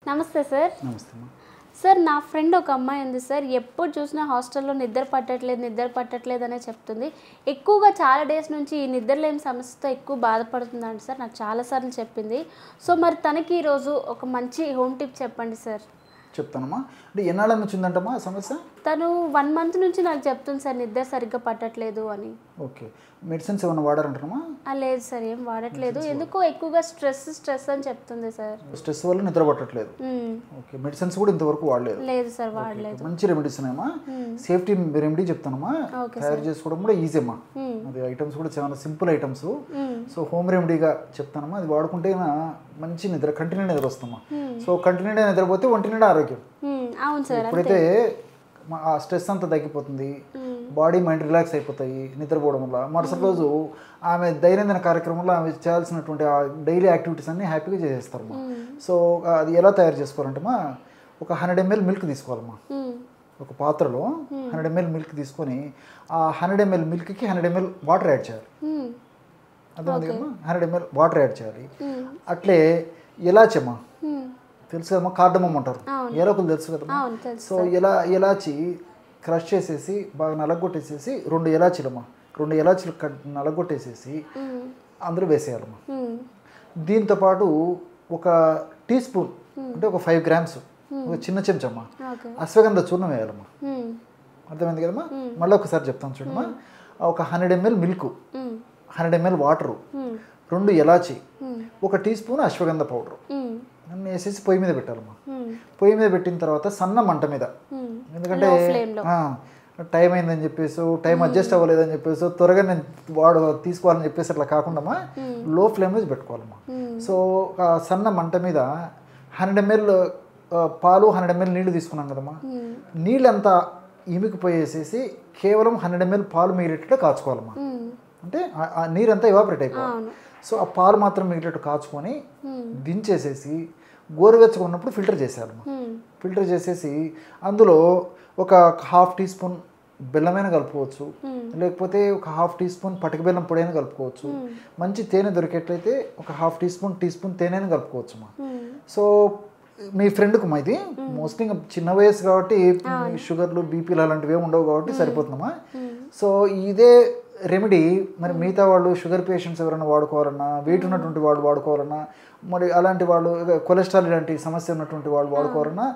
నమస్తే సార్. నమస్తే అమ్మా. సార్ నా ఫ్రెండ్ ఒక అమ్మాయి ఉంది సార్. ఎప్పుడు చూసినా హాస్టల్లో నిద్ర పట్టట్లేదు అనే చెప్తుంది. ఎక్కువగా చాలా డేస్ నుంచి ఈ నిద్రలేని సమస్యతో ఎక్కువ బాధపడుతుందండి సార్. నాకు చాలాసార్లు చెప్పింది. సో మరి తనకి ఈరోజు ఒక మంచి హోమ్ టిప్ చెప్పండి సార్. చెప్తానమ్మా. అంటే ఎన్నాళ్ళ నుంచి ఉందంటమ్మా సమస్య? తను 1 మంత్ నుంచి నాకు చెప్తుంది సార్ నిద్ర సరిగ్గా పట్టట్లేదు అని. ఓకే. మెడిసిన్స్ ఏమైనా వాడారంటారమ్మా? లేదు సార్, ఏం వాడట్లేదు. ఎందుకో ఎక్కువగా స్ట్రెస్ అని చెప్తుంది సార్. స్ట్రెస్ వల్ల నిద్ర పట్టట్లేదు. ఓకే. మెడిసిన్స్ కూడా ఇంతవరకు వాడలేదు? లేదు సార్, వాడలేదు. మంచి రెమెడీస్ ఉన్నాయమ్మా. సేఫ్టీ రెమెడీ చెప్తానమ్మా. తయారు చేసుకోవడం కూడా ఈజీ అమ్మా. అది ఐటమ్స్ కూడా చాలా సింపుల్ ఐటమ్స్. సో హోమ్ రెమెడీగా చెప్తానమ్మా. అది వాడుకుంటే మంచి నిద్ర, కంటిన్యూ నిద్ర వస్తామా. సో కంటిన్యూగా నిద్రపోతే ఒంటి నిండా ఆరోగ్యం. అవును సార్. ఎప్పుడైతే ఆ స్ట్రెస్ అంతా తగ్గిపోతుంది, బాడీ మైండ్ రిలాక్స్ అయిపోతాయి నిద్రపోవడం వల్ల. మరుసటి రోజు ఆమె దైనందిన కార్యక్రమంలో ఆమె చేయాల్సినటువంటి ఆ డైలీ యాక్టివిటీస్ అన్నీ హ్యాపీగా చేసేస్తారమ్మా. సో అది ఎలా తయారు చేసుకోవాలంటేమా, ఒక 100 ml మిల్క్ తీసుకోవాలమ్మా. ఒక పాత్రలో 100 ml మిల్క్ తీసుకొని ఆ 100 ml మిల్క్కి 100 ml వాటర్ యాడ్ చేయాలి. అర్థమైంది కదమ్మా? 100 ml వాటర్ యాడ్ చేయాలి. అట్లే ఎలాచమ్మా తెలుసు కదమ్మా, కార్డమమ్ అంటారు, ఏలకులు తెలుసు కదమ్మా. సో ఎలాచి క్రష్ చేసేసి బాగా నలగొట్టేసేసి 2 ఎలాచీలమ్మా, 2 ఎలాచీలు నలగొట్టేసేసి అందులో వేసేయాలమ్మా. దీంతోపాటు ఒక టీ స్పూన్ అంటే ఒక 5 grams, ఒక చిన్న చెంచమ్మా అశ్వగంధ చూర్ణం వేయాలమ్మా. అర్థమైంది కదమ్మా? మళ్ళీ ఒకసారి చెప్తాను చూడమ్మా. ఒక 100 ml మిల్క్, 100 ml వాటరు, 2 ఎలాచి, 1 టీ స్పూన్ అశ్వగంధ పౌడరు అన్నీ వేసేసి పొయ్యి మీద పెట్టాలమ్మా. పొయ్యి మీద పెట్టిన తర్వాత సన్న మంట మీద, ఎందుకంటే టైం అయిందని చెప్పేసి, టైం అడ్జస్ట్ అవ్వలేదని చెప్పేసి త్వరగా నేను తీసుకోవాలని చెప్పేసి అట్లా కాకుండా లో ఫ్లేమ్ మీద పెట్టుకోవాలమ్మా. సో సన్న మంట మీద 100 ml పాలు, 100 ml నీళ్లు తీసుకున్నాం కదమ్మా. నీళ్ళంతా ఇమికిపోయేసేసి కేవలం 100 ml పాలు మిగిలేటట్టు కాచుకోవాలమ్మా. అంటే ఆ నీరంతా ఎవాపరేట్ అయిపోవాలి. సో ఆ పాలు మాత్రం మిగిలేటట్టు కాచుకొని దించేసేసి గోరువెచ్చగా ఉన్నప్పుడు ఫిల్టర్ చేసేయాలమ్మా. ఫిల్టర్ చేసేసి అందులో ఒక 1/2 టీ స్పూన్ బెల్లమైనా కలుపుకోవచ్చు, లేకపోతే ఒక 1/2 టీ స్పూన్ పటిక బెల్లం పొడి అయినా కలుపుకోవచ్చు. మంచి తేనె దొరికేట్లయితే ఒక 1/2 టీ స్పూన్ తేనె అయినా కలుపుకోవచ్చు అమ్మా. సో మీ ఫ్రెండ్కు మా ఇది మోస్ట్లీ చిన్న వయసు కాబట్టి షుగర్లు బీపీలు అలాంటివి ఏమి ఉండవు కాబట్టి సరిపోతుందమ్మా. సో ఇదే రెమెడీ మరి మిగతా వాళ్ళు షుగర్ పేషెంట్స్ ఎవరైనా వాడుకోవాలన్నా, వెయిట్ ఉన్నటువంటి వాళ్ళు వాడుకోవాలన్నా, మరి అలాంటి వాళ్ళు కొలెస్ట్రాల్ ఇలాంటి సమస్య ఉన్నటువంటి వాళ్ళు వాడుకోవాలన్నా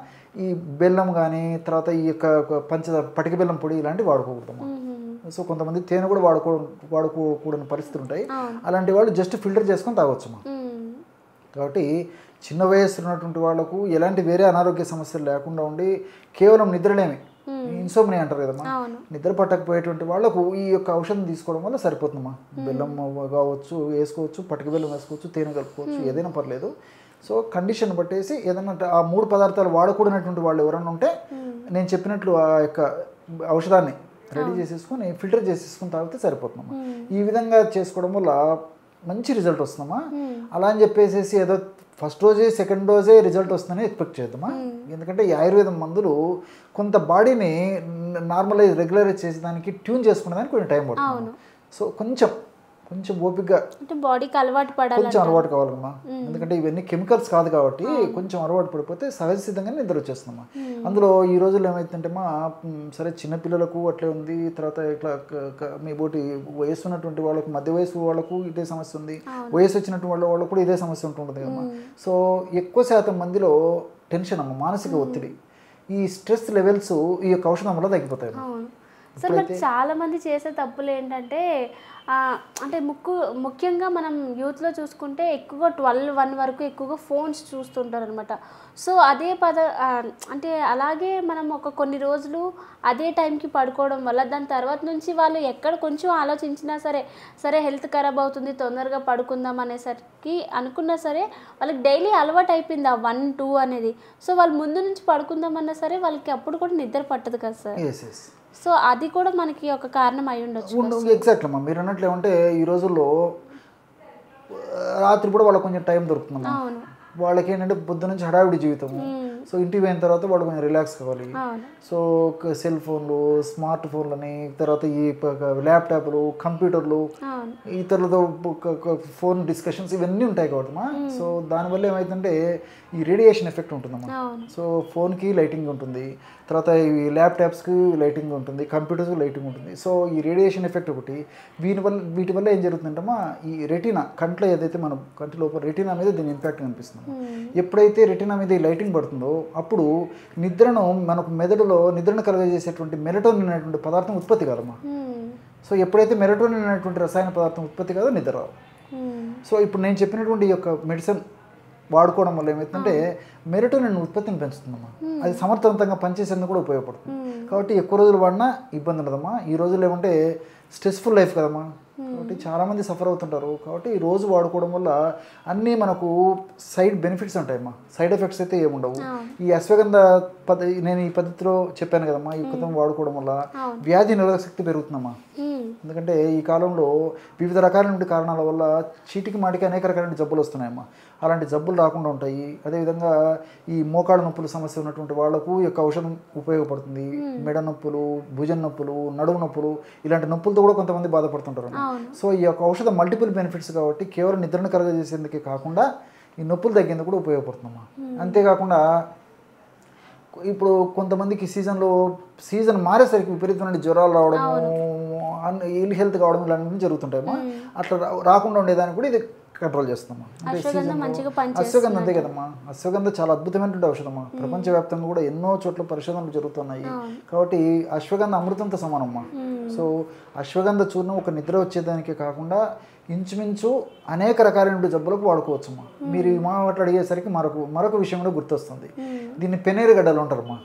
ఈ బెల్లం కానీ, తర్వాత ఈ యొక్క పంచదార పటిక బెల్లం పొడి ఇలాంటివి వాడుకోకూడదమ్మా. సో కొంతమంది తేనె కూడా వాడుకోకూడని పరిస్థితులు ఉంటాయి. అలాంటి వాళ్ళు జస్ట్ ఫిల్టర్ చేసుకొని తాగొచ్చమ్మా. కాబట్టి చిన్న వయస్సు ఉన్నటువంటి వాళ్ళకు ఎలాంటి వేరే అనారోగ్య సమస్యలు లేకుండా ఉండి కేవలం నిద్రలేమి, ఇన్సోమ్నియా అంటారు కదమ్మా, నిద్ర పట్టకపోయేటువంటి వాళ్ళకు ఈ యొక్క ఔషధం తీసుకోవడం వల్ల సరిపోతుందమ్మా. బెల్లం కావచ్చు వేసుకోవచ్చు, పటిక బెల్లం వేసుకోవచ్చు, తేనె కలుపుకోవచ్చు, ఏదైనా పర్లేదు. సో కండిషన్ బట్టేసి ఏదైనా ఆ 3 పదార్థాలు వాడకూడనటువంటి వాళ్ళు ఎవరైనా ఉంటే నేను చెప్పినట్లు ఆ యొక్క ఔషధాన్ని రెడీ చేసేసుకొని ఫిల్టర్ చేసేసుకుని తాగితే సరిపోతుందమ్మా. ఈ విధంగా చేసుకోవడం వల్ల మంచి రిజల్ట్ వస్తుందమ్మా. అలా అని చెప్పేసి ఏదో ఫస్ట్ రోజే సెకండ్ డోజే రిజల్ట్ వస్తుందని ఎక్స్పెక్ట్ చేద్దామా. ఎందుకంటే ఈ ఆయుర్వేదం మందులు కొంత బాడీని నార్మలైజ్ రెగ్యులరైజ్ చేసేదానికి ట్యూన్ చేసుకునేదానికి కొంచెం టైం పడుతుంది. సో కొంచెం ఓపికగా అంటే బాడీకి అలవాటు పడాలి, కొంచెం అలవాటు కావాలమ్మా. ఎందుకంటే ఇవన్నీ కెమికల్స్ కాదు కాబట్టి కొంచెం అలవాటు పడిపోతే సహజ సిద్ధంగానే నిద్ర వచ్చేస్తుందమ్మా. అందులో ఈ రోజుల్లో ఏమైతుందంటే సరే చిన్నపిల్లలకు అట్లే ఉంది, తర్వాత ఇట్లా మీ బోటి వయసు ఉన్నటువంటి వాళ్ళకు, మధ్య వయసు వాళ్ళకు ఇదే సమస్య ఉంది, వయసు వచ్చినటువంటి వాళ్ళకు కూడా ఇదే సమస్య ఉంటుంటుంది కదమ్మా. సో ఎక్కువ శాతం మందిలో టెన్షన్ అమ్మ, మానసిక ఒత్తిడి, ఈ స్ట్రెస్ లెవెల్స్ ఈ యొక్క ఔషధం వల్ల తగ్గిపోతాయి. సార్ మరి చాలా మంది చేసే తప్పులు ఏంటంటే, అంటే ముఖ్యంగా మనం యూత్లో చూసుకుంటే ఎక్కువగా 12-1 వరకు ఎక్కువగా ఫోన్స్ చూస్తుంటారు అనమాట. సో అదే అంటే అలాగే మనం కొన్ని రోజులు అదే టైంకి పడుకోవడం వల్ల దాని తర్వాత నుంచి వాళ్ళు ఎక్కడ కొంచెం ఆలోచించినా సరే హెల్త్ ఖరాబ్ అవుతుంది, తొందరగా పడుకుందాం అనేసరికి అనుకున్నా సరే వాళ్ళకి డైలీ అలవాటు అయిపోయింది ఆ 1-2 అనేది. సో వాళ్ళు ముందు నుంచి పడుకుందామన్నా సరే వాళ్ళకి అప్పుడు కూడా నిద్ర పట్టదు కదా సార్. సో అది కూడా మనకి ఒక కారణం అయి ఉండొచ్చు. ఎగ్జాక్ట్లీ అమ్మా, మీరు అన్నట్లు ఏమంటే ఈ రోజుల్లో రాత్రి కూడా వాళ్ళకి కొంచెం టైం దొరుకుతుందమ్మా. వాళ్ళకి ఏంటంటే పొద్దు నుంచి హడావిడి జీవితము. సో ఇంటికి పోయిన తర్వాత వాళ్ళు కొంచెం రిలాక్స్ కావాలి. సో సెల్ ఫోన్లు, స్మార్ట్ ఫోన్లని, తర్వాత ఈ ల్యాప్టాప్లు, కంప్యూటర్లు, ఇతరులతో ఫోన్ డిస్కషన్స్ ఇవన్నీ ఉంటాయి కాబట్టమ్మా. సో దానివల్ల ఏమైందంటే ఈ రేడియేషన్ ఎఫెక్ట్ ఉంటుందమ్మా. సో ఫోన్కి లైటింగ్ ఉంటుంది, తర్వాత ఈ ల్యాప్టాప్స్కి లైటింగ్ ఉంటుంది, కంప్యూటర్స్కి లైటింగ్ ఉంటుంది. సో ఈ రేడియేషన్ ఎఫెక్ట్ ఒకటి. వీటి వల్ల ఏం జరుగుతుందంటమ్మా, ఈ రెటీనా కంట్లో ఏదైతే మనం కంటి లోపల రెటీనా మీద దీని ఇంపాక్ట్ కనిపిస్తుంది. ఎప్పుడైతే రెటీనా మీద ఈ లైటింగ్ పడుతుందో అప్పుడు నిద్రను మనకు మెదడులో నిద్రను కలుగజేసేటువంటి మెలటోనిన్ అనేటువంటి పదార్థం ఉత్పత్తి కాదమ్మా. సో ఎప్పుడైతే మెలటోనిన్ అనేటువంటి రసాయన పదార్థం ఉత్పత్తి కాదో నిద్ర రాదు. సో ఇప్పుడు నేను చెప్పినటువంటి ఈ యొక్క మెడిసిన్ వాడుకోవడం వల్ల ఏమవుతుందంటే మెలటోనిన్ ఉత్పత్తిని పెంచుతుందమ్మా. అది సమర్థవంతంగా పనిచేసేందుకు కూడా ఉపయోగపడుతుంది. కాబట్టి ఎక్కువ రోజులు వాడినా ఇబ్బంది ఉండదమ్మా. ఈ రోజుల్లో ఏమంటే స్ట్రెస్ఫుల్ లైఫ్ కదమ్మా, కాబట్టి చాలామంది సఫర్ అవుతుంటారు. కాబట్టి ఈ రోజు వాడుకోవడం వల్ల అన్నీ మనకు సైడ్ బెనిఫిట్స్ ఉంటాయమ్మా, సైడ్ ఎఫెక్ట్స్ అయితే ఏముండవు. ఈ అశ్వగంధ నేను ఈ పద్ధతిలో చెప్పాను కదమ్మా, ఈ పద్ధతి వాడుకోవడం వల్ల వ్యాధి నిరోధక శక్తి పెరుగుతుందమ్మా. ఎందుకంటే ఈ కాలంలో వివిధ రకాలైన కారణాల వల్ల చీటికి మాటికి అనేక రకాలైన జబ్బులు వస్తున్నాయమ్మా. అలాంటి జబ్బులు రాకుండా ఉంటాయి. అదేవిధంగా ఈ మోకాళ్ళ నొప్పుల సమస్య ఉన్నటువంటి వాళ్లకు ఈ యొక్క ఔషధం ఉపయోగపడుతుంది. మెడ నొప్పులు, భుజం నొప్పులు, నడుము నొప్పులు, ఇలాంటి నొప్పులతో కూడా కొంతమంది బాధపడుతుంటారు. సో ఈ యొక్క ఔషధం మల్టిపుల్ బెనిఫిట్స్ కాబట్టి కేవలం నిద్రను కలుగజేసేందుకే కాకుండా ఈ నొప్పులు తగ్గేందుకు కూడా ఉపయోగపడుతుందమ్మా. అంతేకాకుండా ఇప్పుడు కొంతమందికి సీజన్ మారేసరికి విపరీతమైన జ్వరాలు రావడము, ఇల్ హెల్త్ కావడం ఇలాంటివి జరుగుతుంటాయమ్మా. అట్లా రాకుండా ఉండేదానికి కూడా ఇది కంట్రోల్ చేస్తామా. అంటే అశ్వగంధ అంతే కదమ్మా. అశ్వగంధ చాలా అద్భుతమైనటువంటి ఔషధమా. ప్రపంచవ్యాప్తంగా కూడా ఎన్నో చోట్ల పరిశోధనలు జరుగుతున్నాయి. కాబట్టి అశ్వగంధ అమృతంతో సమానమ్మా. సో అశ్వగంధ చూర్ణం ఒక నిద్ర వచ్చేదానికే కాకుండా ఇంచుమించు అనేక రకాలైన జబ్బులకు వాడుకోవచ్చమ్మా. మీరు ఈ మాట అడిగేసరికి మరొక విషయం కూడా గుర్తొస్తుంది. దీన్ని పెన్నేరు గడ్డలు అంటారమ్మా.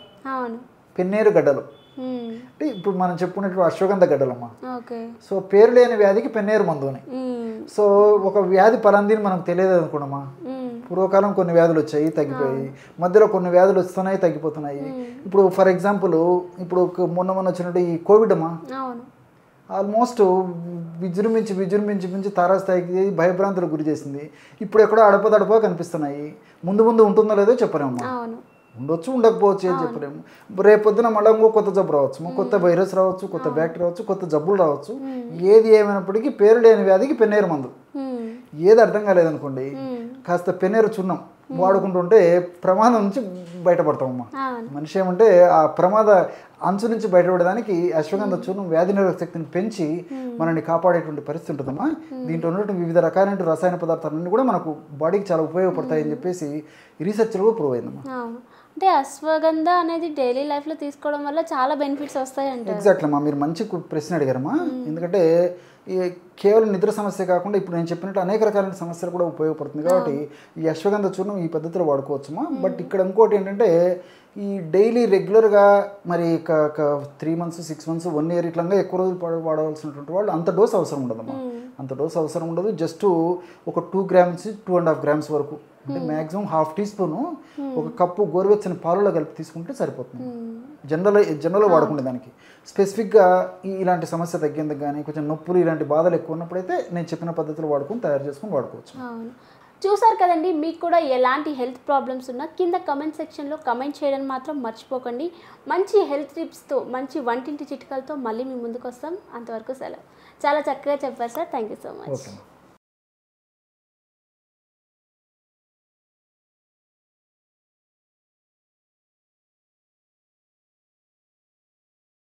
పెన్నేరు గడ్డలు అంటే ఇప్పుడు మనం చెప్పుకున్నట్టు అశ్వగంధ గడ్డలమ్మా. సో పేరు లేని వ్యాధికి పెన్నేరు మందు అని. సో ఒక వ్యాధి పలాందిని మనకు తెలియదు అనుకున్నామా. పూర్వకాలం కొన్ని వ్యాధులు వచ్చాయి, తగ్గిపోయి, మధ్యలో కొన్ని వ్యాధులు వస్తున్నాయి, తగ్గిపోతున్నాయి. ఇప్పుడు ఫర్ ఎగ్జాంపుల్ ఇప్పుడు మొన్న వచ్చినట్టు ఈ కోవిడ్ అమ్మా, ఆల్మోస్ట్ విజృంభించి తారాస్థాయికి భయభ్రాంతులకు గురి చేసింది. ఇప్పుడు ఎక్కడో అడపదడప కనిపిస్తున్నాయి. ముందు ఉంటుందో లేదో చెప్పలేమమ్మా. ఉండొచ్చు, ఉండకపోవచ్చు, ఏం చెప్పలేము. రేపొద్దున మళ్ళీ ఇంకో కొత్త జబ్బు రావచ్చు, కొత్త వైరస్ రావచ్చు, కొత్త బ్యాక్టీరియా రావచ్చు, కొత్త జబ్బులు రావచ్చు. ఏది ఏమైనప్పటికీ పేరు లేని వ్యాధికి పెన్నేరు మందు. ఏది అర్థం కాలేదనుకోండి, కాస్త పెన్నేరు చున్నం వాడుకుంటుంటే ప్రమాదం నుంచి బయటపడతామమ్మా. మనిషి ఏమంటే ఆ ప్రమాద అంచు నుంచి బయటపడడానికి అశ్వగంధ చూర్ణం వ్యాధి నిరోధక శక్తిని పెంచి మనల్ని కాపాడేటువంటి పరిస్థితి ఉంటుందమ్మా. దీంట్లో ఉన్నటువంటి వివిధ రకాలైన రసాయన పదార్థాలన్నీ కూడా మనకు బాడీకి చాలా ఉపయోగపడతాయని చెప్పేసి రీసెర్చ్లో కూడా ప్రూవ్ అయిందమ్మా. అంటే అశ్వగంధ అనేది డైలీ లైఫ్లో తీసుకోవడం వల్ల చాలా బెనిఫిట్స్ వస్తాయంట. ఎగ్జాక్ట్లీ అమ్మా, మీరు మంచి ప్రశ్న అడిగారమ్మా. ఎందుకంటే కేవలం నిద్ర సమస్య కాకుండా ఇప్పుడు నేను చెప్పినట్టు అనేక రకాలైన సమస్యలు కూడా ఉపయోగపడుతుంది. కాబట్టి ఈ అశ్వగంధ చూర్ణం ఈ పద్ధతిలో వాడుకోవచ్చమ్మా. బట్ ఇక్కడ ఇంకోటి ఏంటంటే ఈ డైలీ రెగ్యులర్గా మరి 3 months 6 months 1 year ఇట్లా ఎక్కువ రోజులు వాడవలసినటువంటి వాళ్ళు అంత డోస్ అవసరం ఉండదమ్మా. అంత డోస్ అవసరం ఉండదు. జస్ట్ ఒక 2 grams 2.5 grams వరకు, అంటే మ్యాక్సిమం 1/2 teaspoon ఒక కప్పు గోరువెచ్చని పాలలో కలిపి తీసుకుంటే సరిపోతుంది. జనరల్గా వాడుకునే దానికి స్పెసిఫిక్గా ఇలాంటి సమస్య తగ్గేందుకు కానీ కొంచెం నొప్పులు ఇలాంటి బాధలు ఎక్కువ ఉన్నప్పుడైతే నేను చెప్పిన పద్ధతిలో తయారు చేసుకుని వాడుకోవచ్చు. చూసారు కదండి, మీకు కూడా ఎలాంటి హెల్త్ ప్రాబ్లమ్స్ ఉన్నా కింద కమెంట్ సెక్షన్లో కమెంట్ చేయడం మాత్రం మర్చిపోకండి. మంచి హెల్త్ టిప్స్తో, మంచి వంటింటి చిట్కాలతో మళ్ళీ మీ ముందుకు వస్తాం. అంతవరకు సెలవు. చాలా చక్కగా చెప్పారు sir. Thank you so much.